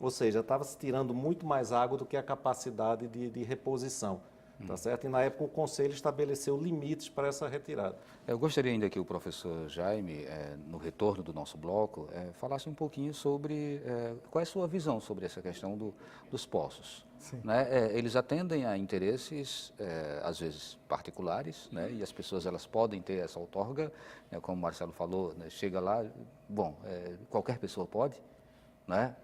Ou seja, estava se tirando muito mais água do que a capacidade de reposição, tá certo? E na época o Conselho estabeleceu limites para essa retirada. Eu gostaria ainda que o professor Jaime, no retorno do nosso bloco, falasse um pouquinho sobre qual é a sua visão sobre essa questão dos poços. Sim. Né? Eles atendem a interesses, às vezes, particulares, né? E as pessoas elas podem ter essa outorga, né? Como o Marcelo falou, né? Chega lá, bom, qualquer pessoa pode, né?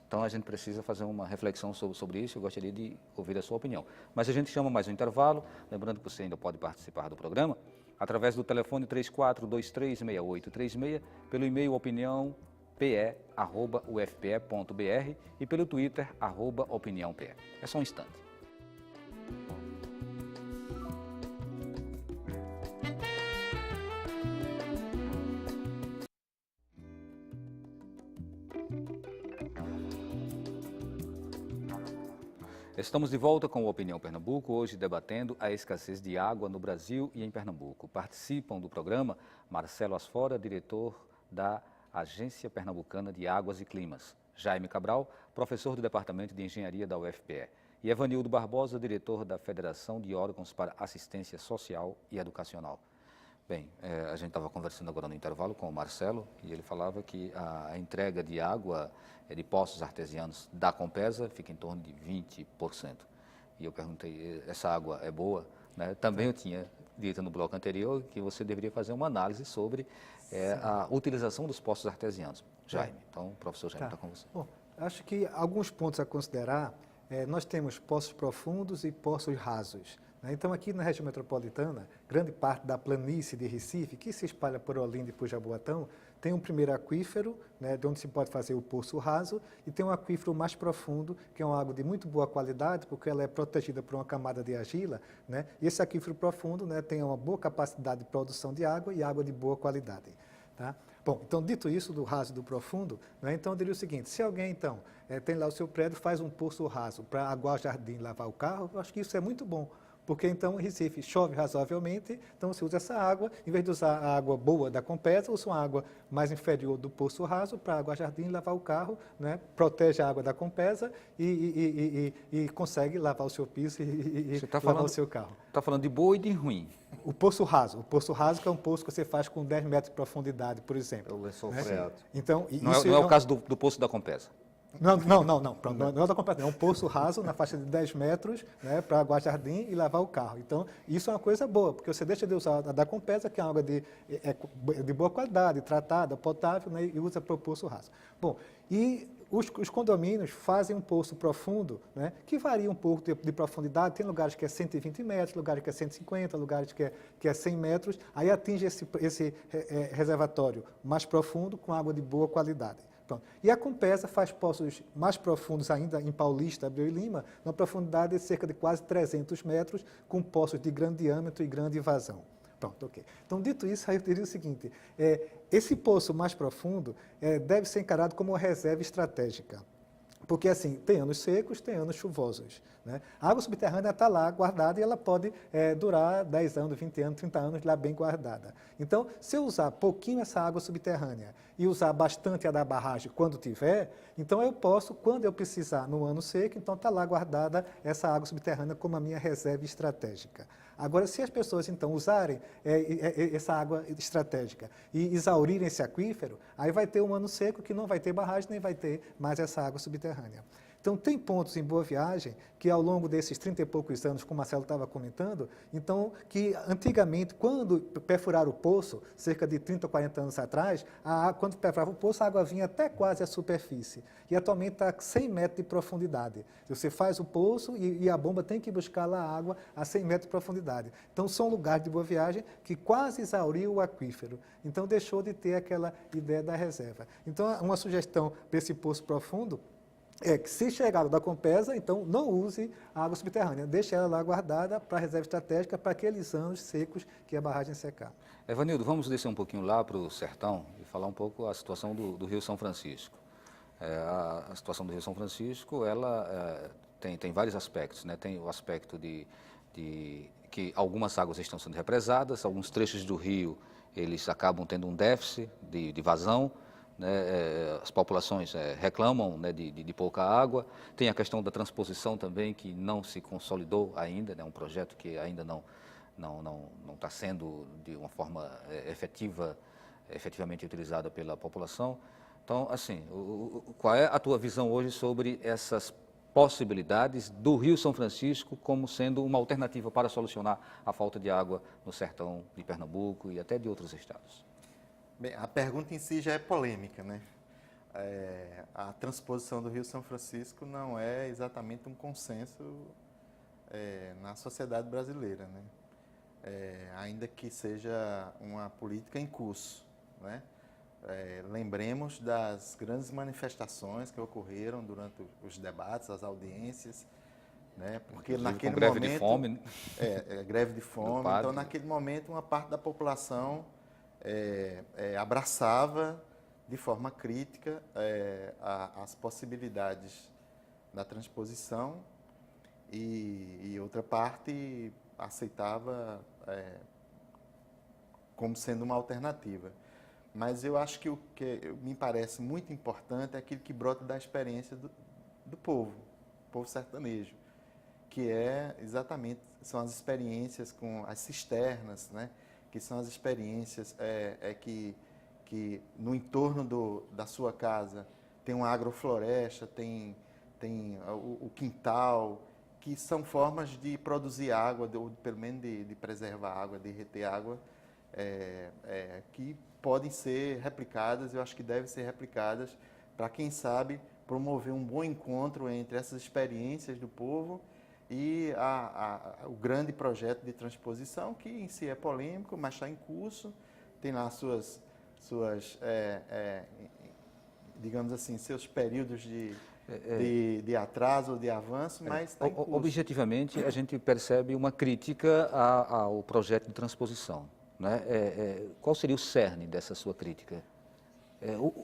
Então, a gente precisa fazer uma reflexão sobre isso. Eu gostaria de ouvir a sua opinião. Mas a gente chama mais um intervalo. Lembrando que você ainda pode participar do programa através do telefone 34236836, pelo e-mail opiniãope@ufpe.br e pelo Twitter @opiniãope. É só um instante. Estamos de volta com o Opinião Pernambuco, hoje debatendo a escassez de água no Brasil e em Pernambuco. Participam do programa Marcelo Asfora, diretor da Agência Pernambucana de Águas e Climas, Jaime Cabral, professor do Departamento de Engenharia da UFPE, e Evanildo Barbosa, diretor da Federação de Órgãos para Assistência Social e Educacional. Bem, a gente estava conversando agora no intervalo com o Marcelo e ele falava que a entrega de água de poços artesianos da Compesa fica em torno de 20%. E eu perguntei, essa água é boa? Né? Também eu tinha dito no bloco anterior que você deveria fazer uma análise sobre a utilização dos poços artesianos. Jaime, então o professor Jaime está com você. Bom, acho que alguns pontos a considerar, nós temos poços profundos e poços rasos. Então, aqui na região metropolitana, grande parte da planície de Recife, que se espalha por Olinda e por Jaboatão, Tem um primeiro aquífero, né, de onde se pode fazer o poço raso, e tem um aquífero mais profundo, que é uma água de muito boa qualidade, porque ela é protegida por uma camada de argila, né, e esse aquífero profundo, né, tem uma boa capacidade de produção de água e água de boa qualidade. Tá? Bom, então, dito isso do raso e do profundo, né, então eu diria o seguinte: se alguém, então, tem lá o seu prédio, faz um poço raso para aguar o jardim, lavar o carro, eu acho que isso é muito bom. Porque, então, em Recife chove razoavelmente, então você usa essa água, em vez de usar a água boa da Compesa, usa uma água mais inferior do poço raso para aguar jardim, lavar o carro, né, protege a água da Compesa e consegue lavar o seu piso e Você está lavar falando, o seu carro. está falando de boa e de ruim. O poço raso que é um poço que você faz com 10 metros de profundidade, por exemplo. É o lençol né? freático. Então, Não é, isso não é o caso do poço da Compesa. Não, pronto, não é da competição, é um poço raso na faixa de 10 metros, né, para aguar jardim e lavar o carro. Então, isso é uma coisa boa, porque você deixa de usar a da Compesa, que é uma água de boa qualidade, tratada, potável, né, e usa para o poço raso. Bom, e os condomínios fazem um poço profundo, né, que varia um pouco de profundidade, tem lugares que é 120 metros, lugares que é 150, lugares que é 100 metros, aí atinge esse reservatório mais profundo com água de boa qualidade. Pronto. E a Compesa faz poços mais profundos ainda em Paulista, Abreu e Lima, numa profundidade de cerca de quase 300 metros, com poços de grande diâmetro e grande vazão. Pronto, ok. Então, dito isso, aí eu diria o seguinte: esse poço mais profundo deve ser encarado como uma reserva estratégica. Porque, assim, tem anos secos, tem anos chuvosos. Né? A água subterrânea está lá guardada e ela pode durar 10 anos, 20 anos, 30 anos lá bem guardada. Então, se eu usar pouquinho essa água subterrânea e usar bastante a da barragem quando tiver, então eu posso, quando eu precisar no ano seco, então está lá guardada essa água subterrânea como a minha reserva estratégica. Agora, se as pessoas, então, usarem essa água estratégica e exaurirem esse aquífero, aí vai ter um ano seco que não vai ter barragem, nem vai ter mais essa água subterrânea. Então, tem pontos em Boa Viagem que, ao longo desses 30 e poucos anos, como o Marcelo estava comentando, então, que antigamente, quando perfuraram o poço, cerca de 30 ou 40 anos atrás, quando perfurava o poço, a água vinha até quase à superfície. E atualmente está a 100 metros de profundidade. Você faz o poço e a bomba tem que buscar lá a água a 100 metros de profundidade. Então, são lugares de Boa Viagem que quase exauriu o aquífero. Então, deixou de ter aquela ideia da reserva. Então, uma sugestão para esse poço profundo é que, se chegar da Compesa, então não use a água subterrânea, deixe ela lá guardada para a reserva estratégica para aqueles anos secos que a barragem secar. Evanildo, vamos descer um pouquinho lá para o sertão e falar um pouco a situação do Rio São Francisco. A situação do Rio São Francisco, ela tem vários aspectos, né? Tem o aspecto de que algumas águas estão sendo represadas, alguns trechos do rio eles acabam tendo um déficit de vazão, né, as populações reclamam, né, de pouca água. Tem a questão da transposição também, que não se consolidou ainda, né, um projeto que ainda não está sendo de uma forma efetivamente utilizada pela população. Então, assim, qual é a tua visão hoje sobre essas possibilidades do Rio São Francisco como sendo uma alternativa para solucionar a falta de água no sertão de Pernambuco e até de outros estados? Bem, a pergunta em si já é polêmica, né? A transposição do Rio São Francisco não é exatamente um consenso na sociedade brasileira, né? Ainda que seja uma política em curso, né? Lembremos das grandes manifestações que ocorreram durante os debates, as audiências, né? Porque inclusive naquele com greve momento de fome, né? greve de fome. Então, naquele momento, uma parte da população abraçava de forma crítica as possibilidades da transposição e outra parte aceitava como sendo uma alternativa. Mas eu acho que o que me parece muito importante é aquilo que brota da experiência do povo sertanejo, que são as experiências com as cisternas, né? Que são as experiências que no entorno da sua casa tem uma agrofloresta, tem o quintal, que são formas de produzir água, ou pelo menos de preservar água, de reter água, que podem ser replicadas, eu acho que devem ser replicadas, para quem sabe promover um bom encontro entre essas experiências do povo e o grande projeto de transposição, que em si é polêmico, mas está em curso, tem lá digamos assim, seus períodos de atraso ou de avanço, mas está em curso. Objetivamente, a gente percebe uma crítica ao projeto de transposição, né? Qual seria o cerne dessa sua crítica?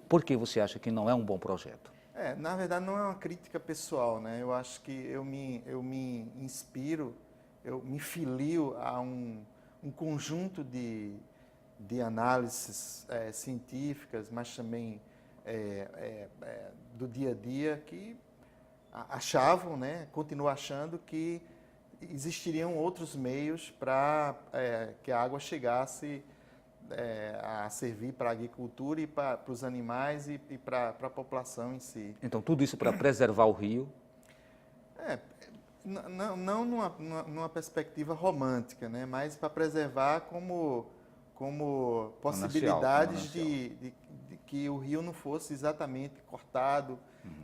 Por que você acha que não é um bom projeto? Na verdade, não é uma crítica pessoal, né? Eu acho que eu me inspiro, eu me filio a um conjunto de análises científicas, mas também do dia a dia, que achavam, né, continuam achando que existiriam outros meios para que a água chegasse a servir para a agricultura e para os animais e para a população em si. Então, tudo isso para preservar o rio? Não numa perspectiva romântica, né, mas para preservar como possibilidades de que o rio não fosse exatamente cortado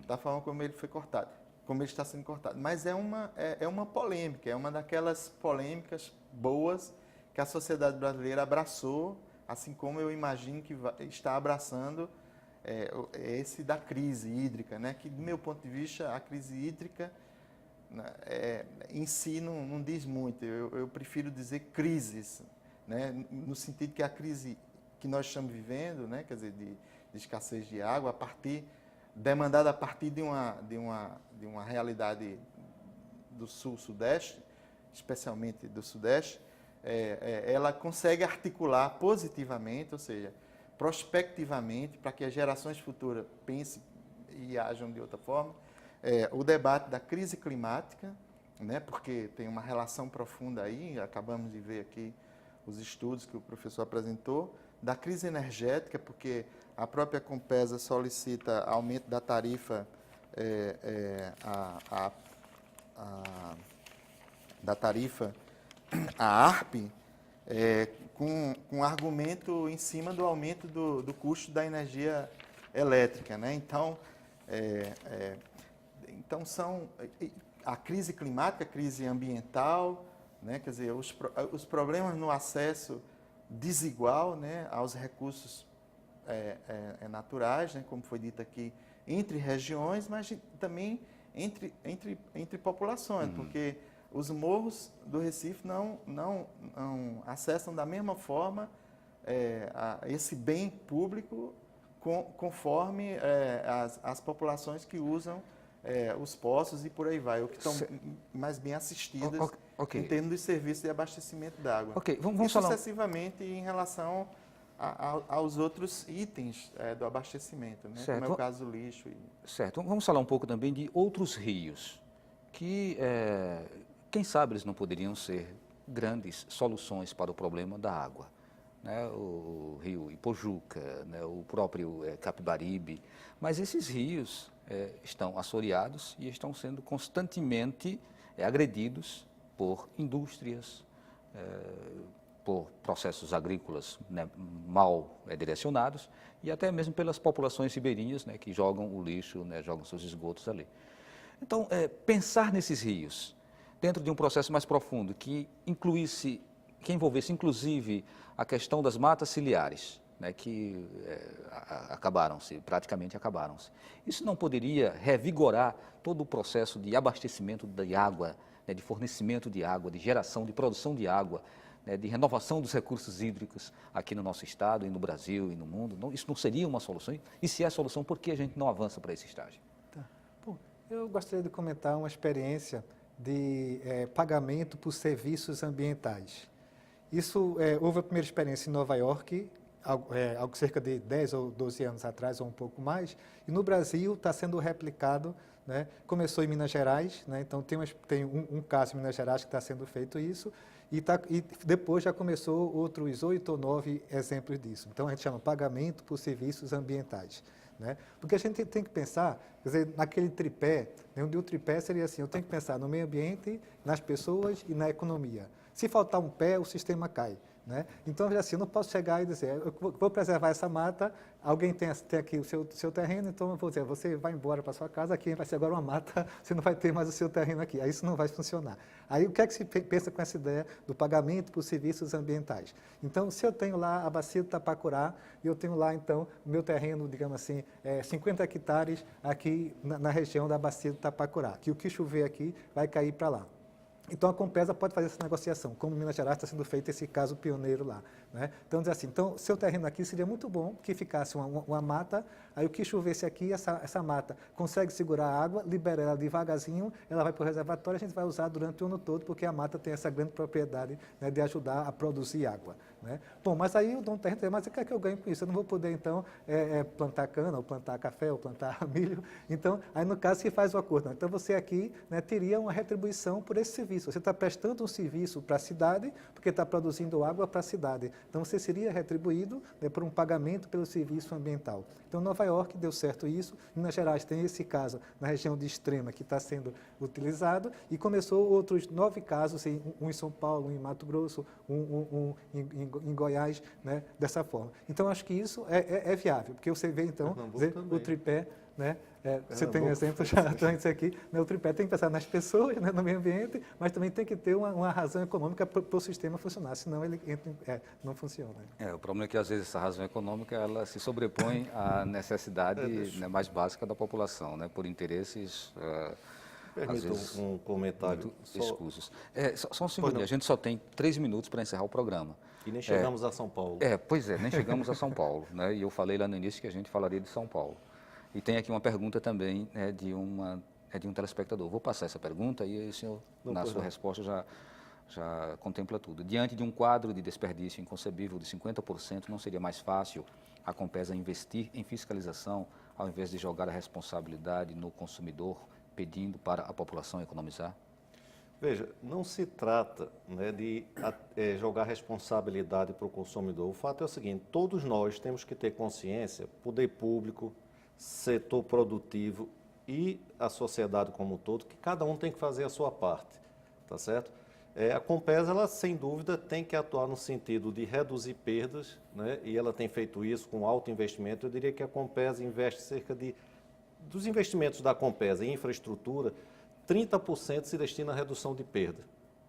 da forma como ele foi cortado, como ele está sendo cortado. Mas é uma polêmica, é uma daquelas polêmicas boas que a sociedade brasileira abraçou, assim como eu imagino que está abraçando esse da crise hídrica, né? Que, do meu ponto de vista, a crise hídrica em si não diz muito. Eu prefiro dizer crises, né? No sentido que a crise que nós estamos vivendo, né? Quer dizer, de escassez de água, demandada a partir de uma realidade do sul-sudeste, especialmente do sudeste, ela consegue articular positivamente, ou seja, prospectivamente, para que as gerações futuras pensem e ajam de outra forma, o debate da crise climática, né, porque tem uma relação profunda aí, acabamos de ver aqui os estudos que o professor apresentou, da crise energética, porque a própria Compesa solicita aumento da tarifa a ARP, com argumento em cima do aumento do custo da energia elétrica, né? Então, são a crise climática, a crise ambiental, né? Quer dizer, os problemas no acesso desigual, né, aos recursos naturais, né, como foi dito aqui, entre regiões, mas também entre populações, porque os morros do Recife não acessam da mesma forma esse bem público conforme as populações que usam os poços e por aí vai, ou que estão mais bem assistidas em termos de serviço de abastecimento d'água. Vamos falar sucessivamente em relação aos outros itens do abastecimento, né? Como é o caso do lixo. Certo. Vamos falar um pouco também de outros rios, que, quem sabe, eles não poderiam ser grandes soluções para o problema da água, né? O rio Ipojuca, né? O próprio Capibaribe, mas esses rios estão assoreados e estão sendo constantemente agredidos por indústrias, por processos agrícolas, né, mal direcionados e até mesmo pelas populações ribeirinhas, né, que jogam o lixo, né, jogam seus esgotos ali. Então, pensar nesses rios dentro de um processo mais profundo que envolvesse inclusive a questão das matas ciliares, né, que praticamente acabaram-se. Isso não poderia revigorar todo o processo de abastecimento de água, né, de fornecimento de água, de geração, de produção de água, né, de renovação dos recursos hídricos aqui no nosso estado e no Brasil e no mundo? Não, isso não seria uma solução? E se é a solução, por que a gente não avança para esse estágio? Tá. Bom, eu gostaria de comentar uma experiência de pagamento por serviços ambientais. Isso, houve a primeira experiência em Nova York, algo cerca de 10 ou 12 anos atrás, ou um pouco mais, e no Brasil está sendo replicado, né? Começou em Minas Gerais, né? Então tem um caso em Minas Gerais que está sendo feito isso, e depois já começou outros 8 ou 9 exemplos disso. Então a gente chama pagamento por serviços ambientais, né? Porque a gente tem que pensar, quer dizer, naquele tripé, né? O tripé seria assim, eu tenho que pensar no meio ambiente, nas pessoas e na economia. Se faltar um pé, o sistema cai. né? Então, veja assim, eu não posso chegar e dizer, eu vou preservar essa mata, alguém tem aqui o seu terreno, então eu vou dizer, você vai embora para sua casa, aqui vai ser agora uma mata, você não vai ter mais o seu terreno aqui. Aí isso não vai funcionar. Aí o que é que se pensa com essa ideia do pagamento por serviços ambientais? Então, se eu tenho lá a bacia do Tapacurá, e eu tenho lá, então, o meu terreno, digamos assim, 50 hectares aqui na região da bacia do Tapacurá, que o que chover aqui vai cair para lá. Então, a Compesa pode fazer essa negociação, como em Minas Gerais está sendo feito esse caso pioneiro lá, né? Então, diz assim, então, seu terreno aqui seria muito bom que ficasse uma mata, aí o que chovesse aqui, essa mata consegue segurar a água, libera ela devagarzinho, ela vai para o reservatório, a gente vai usar durante o ano todo, porque a mata tem essa grande propriedade, né, de ajudar a produzir água, né? Bom, mas aí o dono do terreno diz, mas o que é que eu ganho com isso? Eu não vou poder, então, plantar cana, ou plantar café, ou plantar milho. Então, aí no caso se faz o acordo. Então, você aqui, né, teria uma retribuição por esse serviço. Você está prestando um serviço para a cidade, porque está produzindo água para a cidade. Então, você seria retribuído, né, por um pagamento pelo serviço ambiental. Então, Nova York deu certo isso. Minas Gerais tem esse caso na região de Extrema, que está sendo utilizado, e começou outros 9 casos, um em São Paulo, um em Mato Grosso, um em Goiás, né, dessa forma. Então, acho que isso é viável, porque você vê, então, o tripé, né? Você tem exemplo já antes aqui, né? O tripé tem que pensar nas pessoas, né, no meio ambiente, mas também tem que ter uma razão econômica para o sistema funcionar, senão ele não funciona. O problema é que, às vezes, essa razão econômica ela se sobrepõe à necessidade, né, mais básica da população, né, por interesses, às vezes, um comentário. escusos. Só um segundo, a gente só tem 3 minutos para encerrar o programa. E nem chegamos a São Paulo. Pois é, nem chegamos a São Paulo, né, e eu falei lá no início que a gente falaria de São Paulo. E tem aqui uma pergunta também, né, de um telespectador. Vou passar essa pergunta e aí o senhor, na sua resposta, já contempla tudo. Diante de um quadro de desperdício inconcebível de 50%, não seria mais fácil a Compesa investir em fiscalização, ao invés de jogar a responsabilidade no consumidor, pedindo para a população economizar? Veja, não se trata, né, de jogar responsabilidade para o consumidor. O fato é o seguinte, todos nós temos que ter consciência, poder público, setor produtivo e a sociedade como um todo, que cada um tem que fazer a sua parte, tá certo? A Compesa, ela sem dúvida tem que atuar no sentido de reduzir perdas, né? E ela tem feito isso com alto investimento. Eu diria que a Compesa investe dos investimentos da Compesa em infraestrutura, 30% se destina à redução de perda.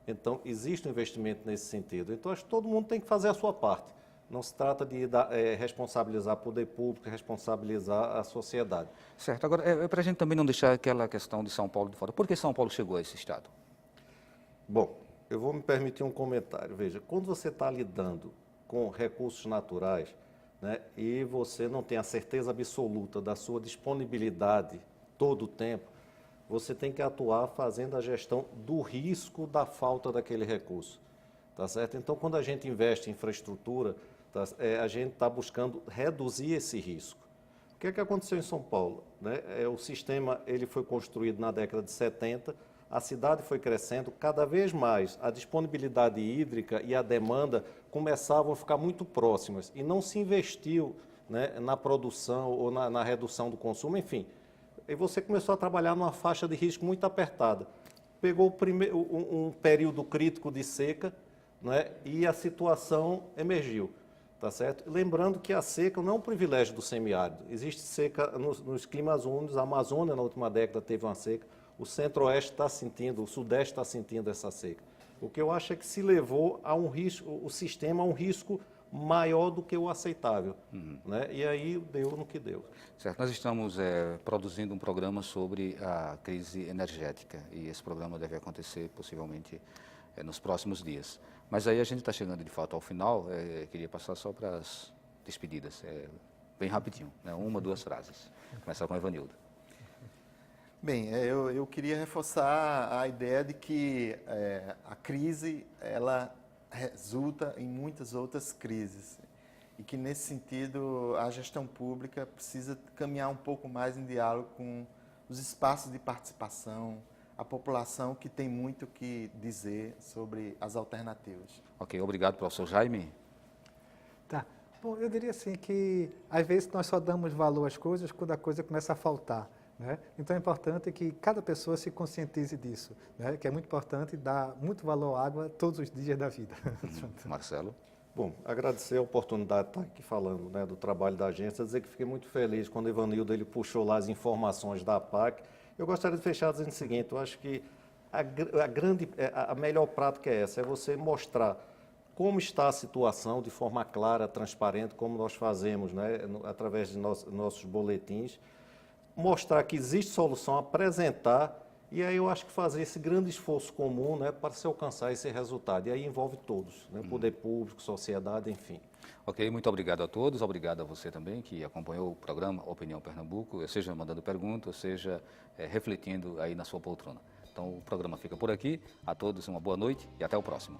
Então, existe um investimento nesse sentido. Então, acho que todo mundo tem que fazer a sua parte. Não se trata de responsabilizar o poder público, responsabilizar a sociedade. Certo. Agora, para a gente também não deixar aquela questão de São Paulo de fora, por que São Paulo chegou a esse estado? Bom, eu vou me permitir um comentário. Veja, quando você está lidando com recursos naturais, né, e você não tem a certeza absoluta da sua disponibilidade todo o tempo, você tem que atuar fazendo a gestão do risco da falta daquele recurso. Tá certo? Então, quando a gente investe em infraestrutura, a gente está buscando reduzir esse risco. O que é que aconteceu em São Paulo? Né? O sistema ele foi construído na década de 70, a cidade foi crescendo, cada vez mais a disponibilidade hídrica e a demanda começavam a ficar muito próximas e não se investiu, né, na produção ou na redução do consumo, enfim. E você começou a trabalhar numa faixa de risco muito apertada. Pegou um período crítico de seca, né, e a situação emergiu, tá certo? Lembrando que a seca não é um privilégio do semiárido. Existe seca nos climas úmidos, a Amazônia na última década teve uma seca, o Centro-Oeste está sentindo, o Sudeste está sentindo essa seca. O que eu acho é que se levou a um risco, o sistema a um risco maior do que o aceitável, né? E aí deu no que deu. Certo, nós estamos produzindo um programa sobre a crise energética e esse programa deve acontecer possivelmente nos próximos dias. Mas aí a gente está chegando de fato ao final, queria passar só para as despedidas, bem rapidinho, né? 1 ou 2 frases. Começar com o Evanildo. Bem, eu queria reforçar a ideia de que a crise, ela resulta em muitas outras crises e que, nesse sentido, a gestão pública precisa caminhar um pouco mais em diálogo com os espaços de participação, a população que tem muito o que dizer sobre as alternativas. Ok, obrigado, professor Jaime. Tá. Bom, eu diria assim que, às vezes, nós só damos valor às coisas quando a coisa começa a faltar, né? Então, é importante que cada pessoa se conscientize disso, né? Que é muito importante dar muito valor à água todos os dias da vida. Marcelo? Bom, agradecer a oportunidade de estar aqui falando, né, do trabalho da agência, dizer que fiquei muito feliz quando o Ivanildo ele puxou lá as informações da APAC. Eu gostaria de fechar dizendo o seguinte, eu acho que a melhor prática é essa, é você mostrar como está a situação de forma clara, transparente, como nós fazemos, né, através de nossos boletins, mostrar que existe solução, apresentar, e aí eu acho que fazer esse grande esforço comum, né, para se alcançar esse resultado. E aí envolve todos, né, poder público, sociedade, enfim. Ok, muito obrigado a todos, obrigado a você também que acompanhou o programa Opinião Pernambuco, seja mandando perguntas, seja refletindo aí na sua poltrona. Então o programa fica por aqui, a todos uma boa noite e até o próximo.